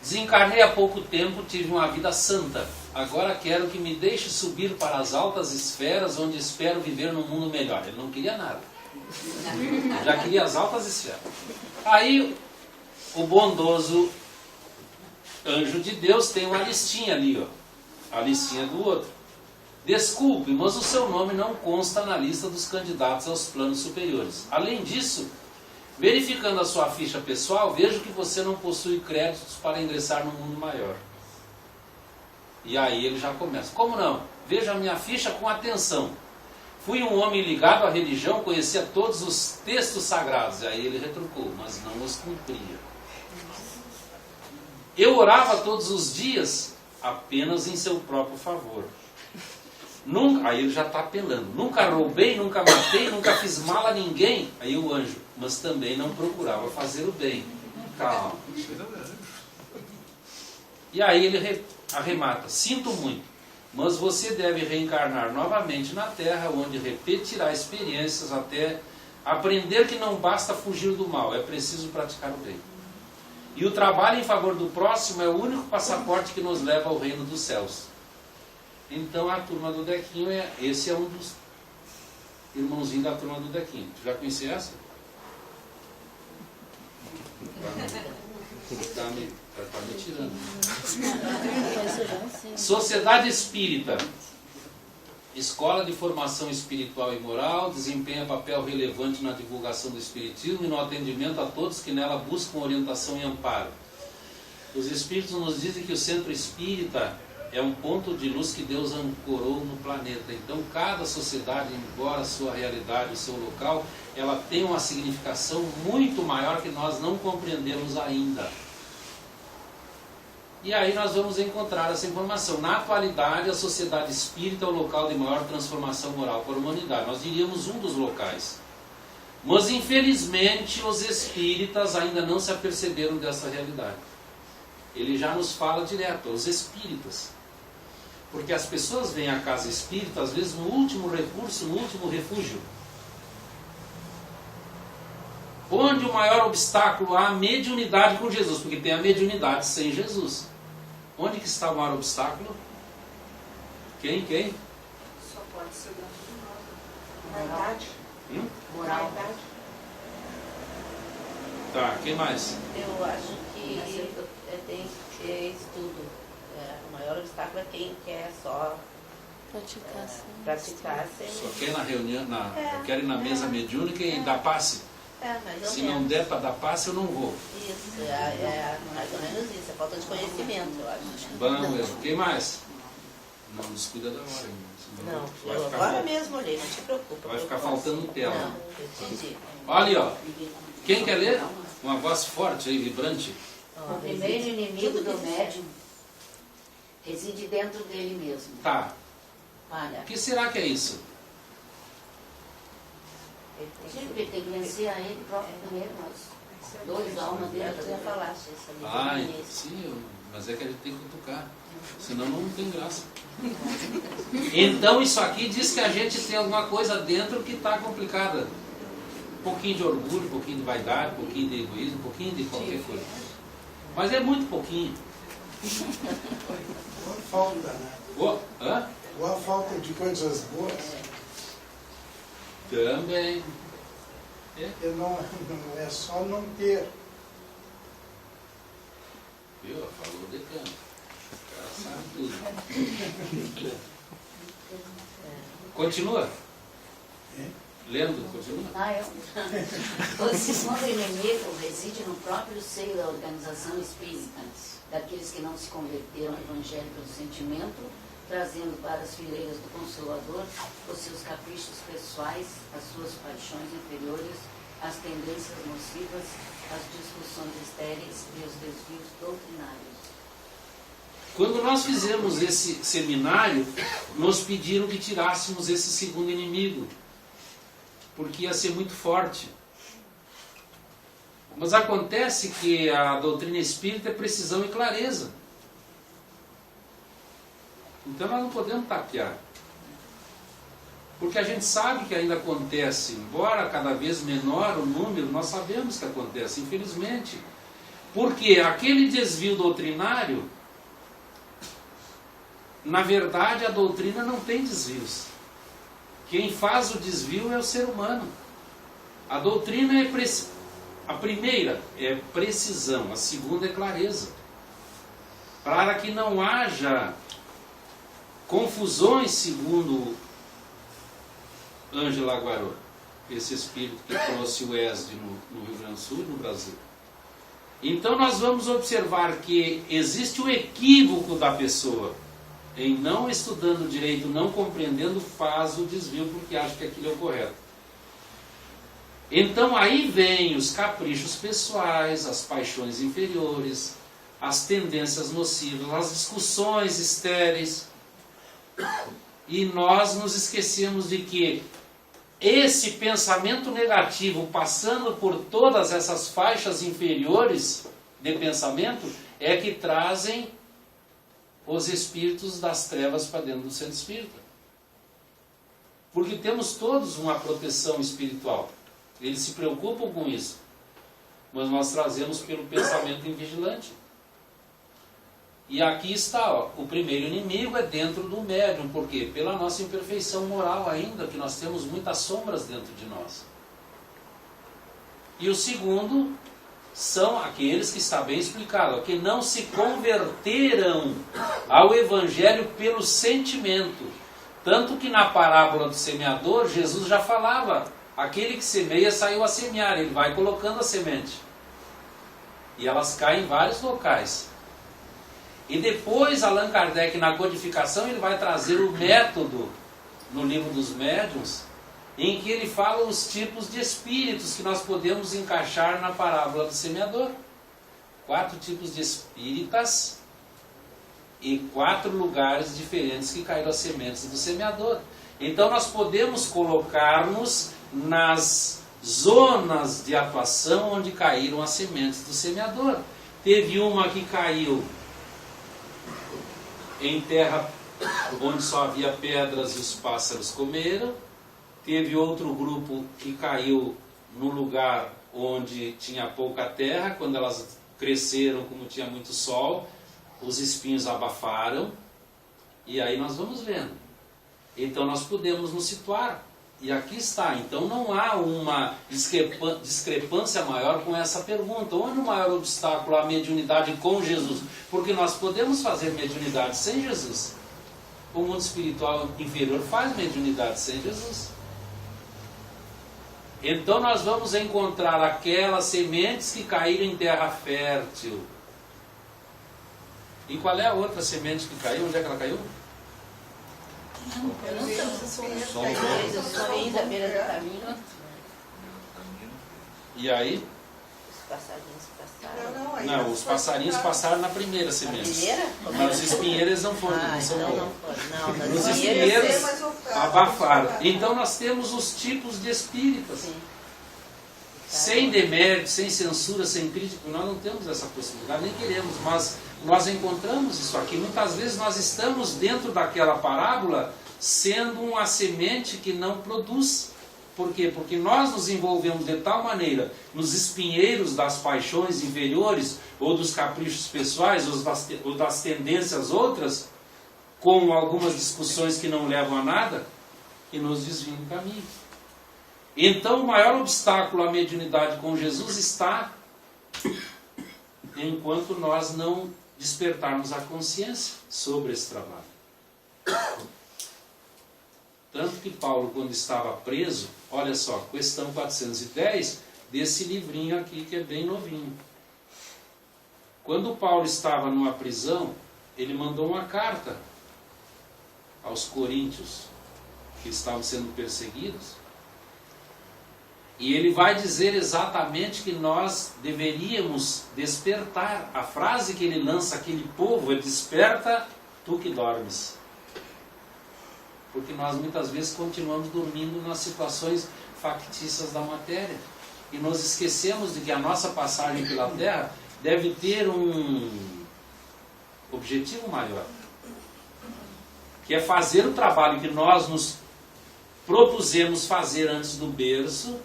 Desencarnei há pouco tempo, tive uma vida santa. Agora quero que me deixe subir para as altas esferas, onde espero viver num mundo melhor. Ele não queria nada. Já queria as altas esferas. Aí, o bondoso anjo de Deus tem uma listinha ali, ó. A listinha do outro. Desculpe, mas o seu nome não consta na lista dos candidatos aos planos superiores. Além disso, verificando a sua ficha pessoal, vejo que você não possui créditos para ingressar no mundo maior. E aí ele já começa. Como não? Veja a minha ficha com atenção. Fui um homem ligado à religião, conhecia todos os textos sagrados. E aí ele retrucou, mas não os cumpria. Eu orava todos os dias apenas em seu próprio favor. Nunca, aí ele já está apelando. Nunca roubei, nunca matei, nunca fiz mal a ninguém. Aí o anjo, mas também não procurava fazer o bem. Calma. E aí ele arremata. Sinto muito, mas você deve reencarnar novamente na Terra, onde repetirá experiências até aprender que não basta fugir do mal, é preciso praticar o bem. E o trabalho em favor do próximo é o único passaporte que nos leva ao reino dos céus. Então a turma do Dequinho, esse é um dos irmãozinhos da turma do Dequinho. Tu já conhecia essa? Está me tirando. Sociedade Espírita. Escola de formação espiritual e moral, desempenha papel relevante na divulgação do espiritismo e no atendimento a todos que nela buscam orientação e amparo. Os espíritos nos dizem que o centro espírita é um ponto de luz que Deus ancorou no planeta. Então cada sociedade, embora a sua realidade, o seu local, ela tem uma significação muito maior que nós não compreendemos ainda. E aí nós vamos encontrar essa informação. Na atualidade, a sociedade espírita é o local de maior transformação moral para a humanidade. Nós diríamos um dos locais. Mas infelizmente os espíritas ainda não se aperceberam dessa realidade. Ele já nos fala direto, os espíritas. Porque as pessoas vêm à casa espírita, às vezes, no último recurso, no último refúgio. Onde o maior obstáculo há a mediunidade com Jesus, porque tem a mediunidade sem Jesus. Onde que está o maior obstáculo? Quem? Só pode ser dentro do mal. Vaidade. Moral. Vaidade. Tá, quem mais? Eu acho que tem que ter estudo. O maior obstáculo é quem quer só praticar sem... Só quer na reunião, quer ir na mesa mediúnica e dar passe. Mais ou Se menos. não der para dar passe, eu não vou. Isso, é mais ou menos isso. É falta de conhecimento, eu acho. Bom, quem mais? Não, descuida da hora. Senão Não, vai eu ficar- agora mesmo olhei, não te preocupa. Vai ficar faltando tela. Não, eu te digo. Olha aí, ó. Quem quer ler? Uma voz forte aí, vibrante. O primeiro inimigo do médium reside dentro dele mesmo. Tá. Olha, O que será que é isso? sempre tem que vencer a ele próprio primeiro, nós. Dois almas dele. Tu já falaste isso ali. Ai, no início. sim, mas é que a gente tem que cutucar. Senão não tem graça. Então isso aqui diz que a gente tem alguma coisa dentro que está complicada. Um pouquinho de orgulho, um pouquinho de vaidade, um pouquinho de egoísmo, um pouquinho de qualquer coisa. Mas é muito pouquinho. Ou falta, né? Hã? Ou a falta de coisas boas. Também. Porque não é só não ter. Viu? Falou o decano. O cara sabe tudo. Continua? Lendo, continua. O segundo inimigo reside no próprio seio da organização espírita, daqueles que não se converteram ao evangelho pelo sentimento, trazendo para as fileiras do Consolador os seus caprichos pessoais, as suas paixões inferiores, as tendências nocivas, as discussões estéreis e os desvios doutrinários. Quando nós fizemos esse seminário, nos pediram que tirássemos esse segundo inimigo, porque ia ser muito forte. Mas acontece que a doutrina espírita é precisão e clareza. Então nós não podemos tapear. Porque a gente sabe que ainda acontece, embora cada vez menor o número, nós sabemos que acontece, infelizmente. Porque aquele desvio doutrinário, na verdade a doutrina não tem desvios. Quem faz o desvio é o ser humano. A doutrina é a primeira é precisão, a segunda é clareza. Para que não haja confusões, segundo Ângela Guaró, esse espírito que trouxe o ESD no Rio Grande do Sul e no Brasil. Então nós vamos observar que existe o equívoco da pessoa em não estudando direito, não compreendendo, faz o desvio porque acha que aquilo é o correto. Então aí vem os caprichos pessoais, as paixões inferiores, as tendências nocivas, as discussões estéreis. E nós nos esquecemos de que esse pensamento negativo, passando por todas essas faixas inferiores de pensamento, é que trazem os espíritos das trevas para dentro do centro espírita. Porque temos todos uma proteção espiritual. Eles se preocupam com isso. Mas nós trazemos pelo pensamento invigilante. E aqui está, ó, o primeiro inimigo é dentro do médium. Por quê? Pela nossa imperfeição moral ainda, que nós temos muitas sombras dentro de nós. E o segundo são aqueles que está bem explicado, que não se converteram ao Evangelho pelo sentimento. Tanto que na parábola do semeador, Jesus já falava, aquele que semeia saiu a semear, ele vai colocando a semente. E elas caem em vários locais. E depois Allan Kardec, na codificação, ele vai trazer o método no livro dos médiuns, em que ele fala os tipos de espíritos que nós podemos encaixar na parábola do semeador. 4 tipos de espíritas e 4 lugares diferentes que caíram as sementes do semeador. Então nós podemos colocar-nos nas zonas de atuação onde caíram as sementes do semeador. Teve uma que caiu em terra onde só havia pedras e os pássaros comeram. Teve outro grupo que caiu no lugar onde tinha pouca terra. Quando elas cresceram, como tinha muito sol, os espinhos abafaram. E aí nós vamos vendo. Então nós podemos nos situar. E aqui está. Então não há uma discrepância maior com essa pergunta. Onde o maior obstáculo à mediunidade com Jesus? Porque nós podemos fazer mediunidade sem Jesus. O mundo espiritual inferior faz mediunidade sem Jesus. Então nós vamos encontrar aquelas sementes que caíram em terra fértil. E qual é a outra semente que caiu? Onde é que ela caiu? Eu não sei se sou eu sou da beira do caminho. E aí? Os passarinhos passaram. Não, os passarinhos passaram na primeira semente. Na primeira? Mas os espinheiros não foram. Ah, então não foram. Não, Os nas espinheiros abafaram. Então nós temos os tipos de espíritas. Sim. Sem demérito, sem censura, sem crítica, nós não temos essa possibilidade, nem queremos, mas nós encontramos isso aqui. Muitas vezes nós estamos dentro daquela parábola sendo uma semente que não produz. Por quê? Porque nós nos envolvemos de tal maneira nos espinheiros das paixões inferiores, ou dos caprichos pessoais, ou das tendências outras, com algumas discussões que não levam a nada, e nos desviam do caminho. Então o maior obstáculo à mediunidade com Jesus está enquanto nós não despertarmos a consciência sobre esse trabalho. Tanto que Paulo, quando estava preso, olha só, questão 410 desse livrinho aqui que é bem novinho. Quando Paulo estava numa prisão, ele mandou uma carta aos coríntios que estavam sendo perseguidos. E ele vai dizer exatamente que nós deveríamos despertar. A frase que ele lança àquele povo é: desperta, tu que dormes. Porque nós muitas vezes continuamos dormindo nas situações factícias da matéria. E nos esquecemos de que a nossa passagem pela Terra deve ter um objetivo maior. Que é fazer o trabalho que nós nos propusemos fazer antes do berço,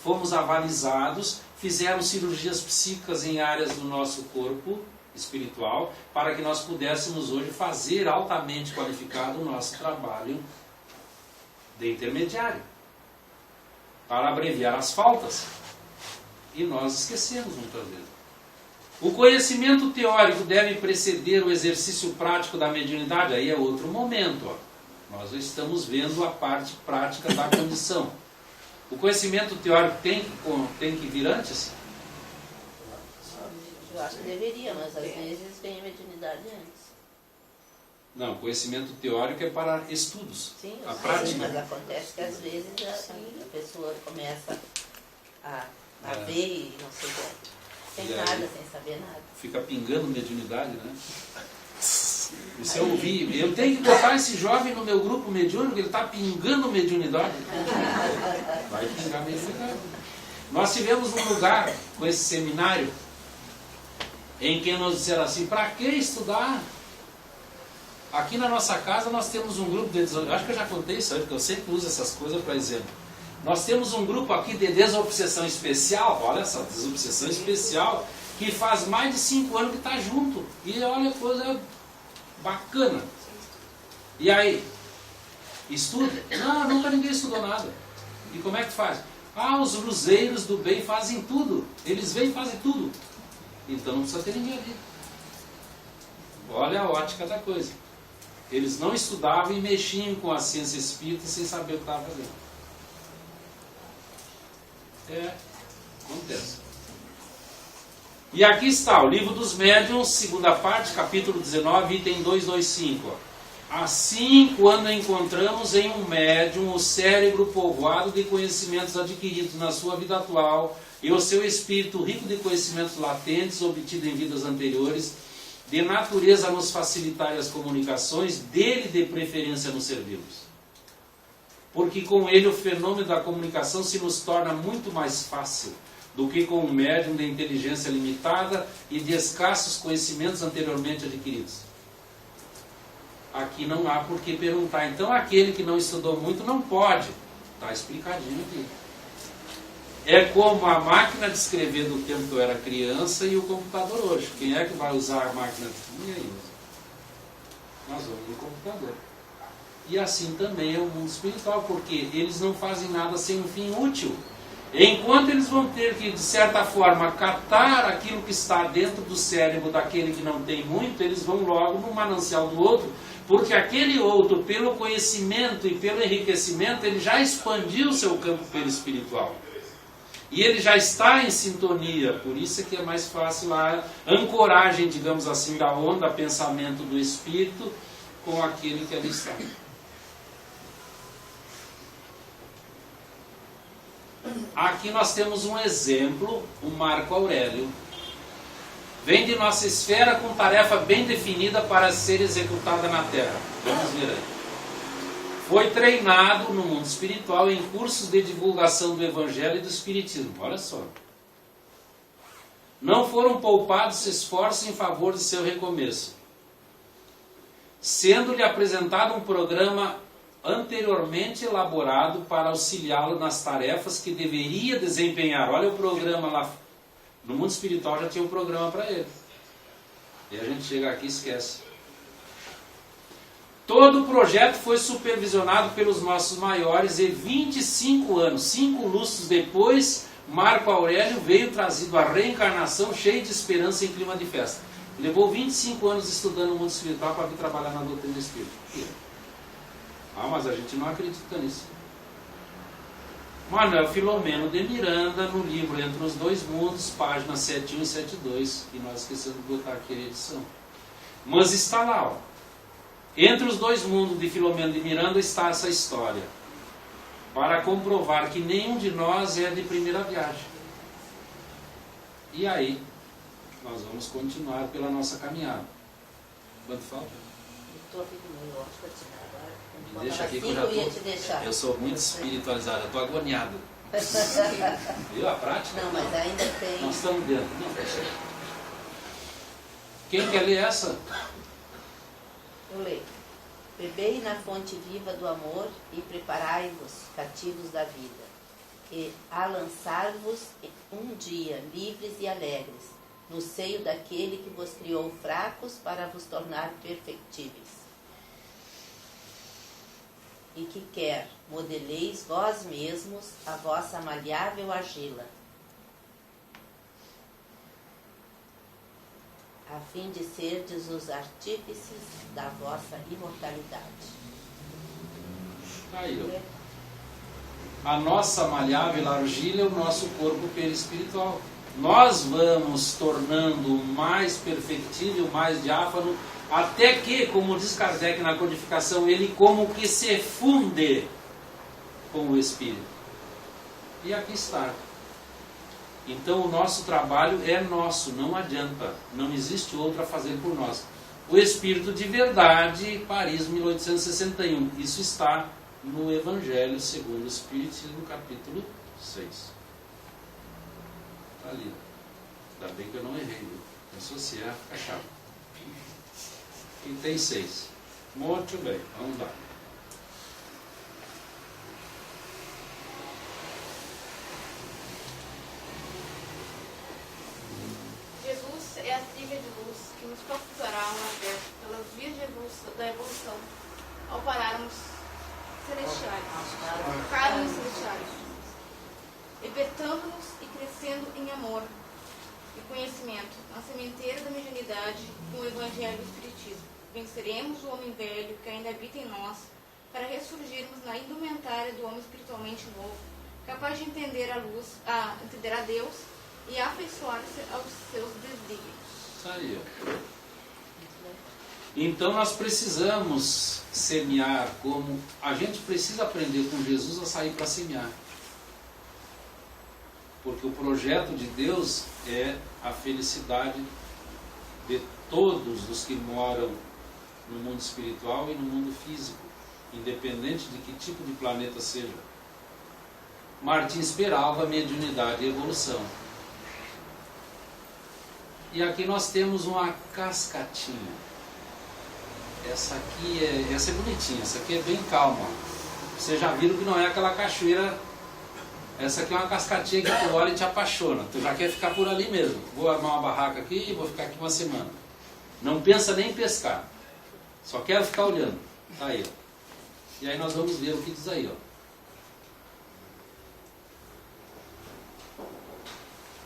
fomos avalizados, fizeram cirurgias psíquicas em áreas do nosso corpo espiritual, para que nós pudéssemos hoje fazer altamente qualificado o nosso trabalho de intermediário, para abreviar as faltas. E nós esquecemos muitas vezes. O conhecimento teórico deve preceder o exercício prático da mediunidade? Aí é outro momento. Ó. Nós estamos vendo a parte prática da condição. O conhecimento teórico tem que vir antes? Eu acho que deveria, mas às vezes vem a mediunidade antes. Não, conhecimento teórico é para estudos. Sim, a sei, prática. mas acontece que às vezes a pessoa começa a ver e não sei como. Sem E nada, aí? sem saber nada. Fica pingando mediunidade, né? Isso eu ouvi. Eu tenho que botar esse jovem no meu grupo mediúnico, ele está pingando mediunidade. Vai pingar mediunidade. Nós tivemos um lugar com esse seminário em que nos disseram assim, para que estudar? Aqui na nossa casa nós temos um grupo de... Acho que eu já contei isso aí, porque eu sempre uso essas coisas para exemplo. Nós temos um grupo aqui de desobsessão especial, olha essa desobsessão especial, que faz mais de 5 anos que está junto. E olha que coisa bacana. E aí? Estuda? Não, nunca ninguém estudou nada. E como é que faz? Ah, os luzeiros do bem fazem tudo. Eles vêm e fazem tudo. Então não precisa ter ninguém ali. Olha a ótica da coisa. Eles não estudavam e mexiam com a ciência espírita sem saber o que estava fazendo. Acontece. E aqui está o Livro dos Médiuns, segunda parte, capítulo 19, item 225. Assim, quando encontramos em um médium o cérebro povoado de conhecimentos adquiridos na sua vida atual e o seu espírito rico de conhecimentos latentes obtidos em vidas anteriores, de natureza a nos facilitar as comunicações, dele de preferência nos servi-los. Porque com ele o fenômeno da comunicação se nos torna muito mais fácil do que com um médium de inteligência limitada e de escassos conhecimentos anteriormente adquiridos. Aqui não há por que perguntar. Então aquele que não estudou muito não pode. Está explicadinho aqui. É como a máquina de escrever do tempo que eu era criança e o computador hoje. Quem é que vai usar a máquina de escrever? Ninguém usa. Nós vamos no computador. E assim também é o mundo espiritual, porque eles não fazem nada sem um fim útil. Enquanto eles vão ter que, de certa forma, catar aquilo que está dentro do cérebro daquele que não tem muito, eles vão logo no manancial do outro, porque aquele outro, pelo conhecimento e pelo enriquecimento, ele já expandiu o seu campo perispiritual. E ele já está em sintonia, por isso é que é mais fácil a ancoragem, digamos assim, da onda pensamento do espírito com aquele que ali está. Aqui nós temos um exemplo, o Marco Aurélio. Vem de nossa esfera com tarefa bem definida para ser executada na Terra. Vamos ver aí. Foi treinado no mundo espiritual em cursos de divulgação do Evangelho e do Espiritismo. Olha só. Não foram poupados esforços em favor de seu recomeço. Sendo-lhe apresentado um programa anteriormente elaborado para auxiliá-lo nas tarefas que deveria desempenhar. Olha o programa lá. No mundo espiritual já tinha um programa para ele. E a gente chega aqui e esquece. Todo o projeto foi supervisionado pelos nossos maiores e 25 anos, 5 lustros depois, Marco Aurélio veio trazido a reencarnação cheio de esperança em clima de festa. Levou 25 anos estudando o mundo espiritual para vir trabalhar na doutrina espírita. Ah, mas a gente não acredita nisso. Manuel Filomeno de Miranda, no livro Entre os Dois Mundos, páginas 71 e 72, e nós esquecemos de botar aqui a edição. Mas está lá, ó. Entre os Dois Mundos de Filomeno de Miranda está essa história, para comprovar que nenhum de nós é de primeira viagem. E aí, nós vamos continuar pela nossa caminhada. Quanto falta? Estou aqui com o meu óculos para tirar agora. Me deixa aqui que eu já estou. Eu sou muito espiritualizado, eu estou agoniado. Viu a prática? Não, mas ainda tem. Nós estamos dentro. Não, fecha aí. Quem quer ler essa? Eu leio. Bebei na fonte viva do amor e preparai-vos, cativos da vida, e a lançar-vos um dia, livres e alegres, no seio daquele que vos criou fracos para vos tornar perfectíveis. E que quer, modeleis vós mesmos a vossa maleável argila, a fim de serdes os artífices da vossa imortalidade. Aí, ó. A nossa malhável argila é o nosso corpo perispiritual. Nós vamos tornando mais perfectível, mais diáfano, até que, como diz Kardec na codificação, ele como que se funde com o Espírito. E aqui está. Então o nosso trabalho é nosso, não adianta, não existe outro a fazer por nós. O Espírito de Verdade, Paris, 1861, isso está no Evangelho segundo o Espiritismo, capítulo 6. Está ali. Ainda bem que eu não errei, viu? Associar, fica chato. Item 6. Muito bem, vamos lá. Jesus é a trilha de luz que nos propulsará ao universo pelas vias da evolução ao pararmos celestiais, libertando-nos e crescendo em amor e conhecimento na sementeira da mediunidade com o Evangelho do Espiritismo. Venceremos o homem velho que ainda habita em nós para ressurgirmos na indumentária do homem espiritualmente novo, capaz de entender entender a Deus e afeiçoar-se aos seus desígnios. Isso aí, ó. Então nós precisamos semear, como a gente precisa aprender com Jesus a sair para semear. Porque o projeto de Deus é a felicidade de todos os que moram no mundo espiritual e no mundo físico, independente de que tipo de planeta seja. Martins Peralva, mediunidade e evolução. E aqui nós temos uma cascatinha. Essa é bonitinha, essa aqui é bem calma. Vocês já viram que não é aquela cachoeira. Essa aqui é uma cascatinha que tu olha e te apaixona. Tu já quer ficar por ali mesmo. Vou armar uma barraca aqui e vou ficar aqui uma semana. Não pensa nem em pescar. Só quero ficar olhando. Tá aí, ó. E aí nós vamos ver o que diz aí, ó.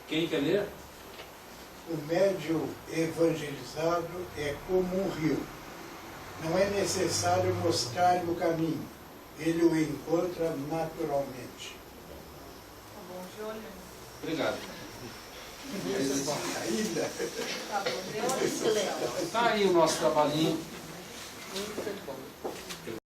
Quem quer ler? O médium evangelizado é como um rio. Não é necessário mostrar-lhe o caminho. Ele o encontra naturalmente. Tá bom de olho. Obrigado. Ainda. Tá bom de olho. Excelente. Tá aí o nosso trabalhinho. Muito bom.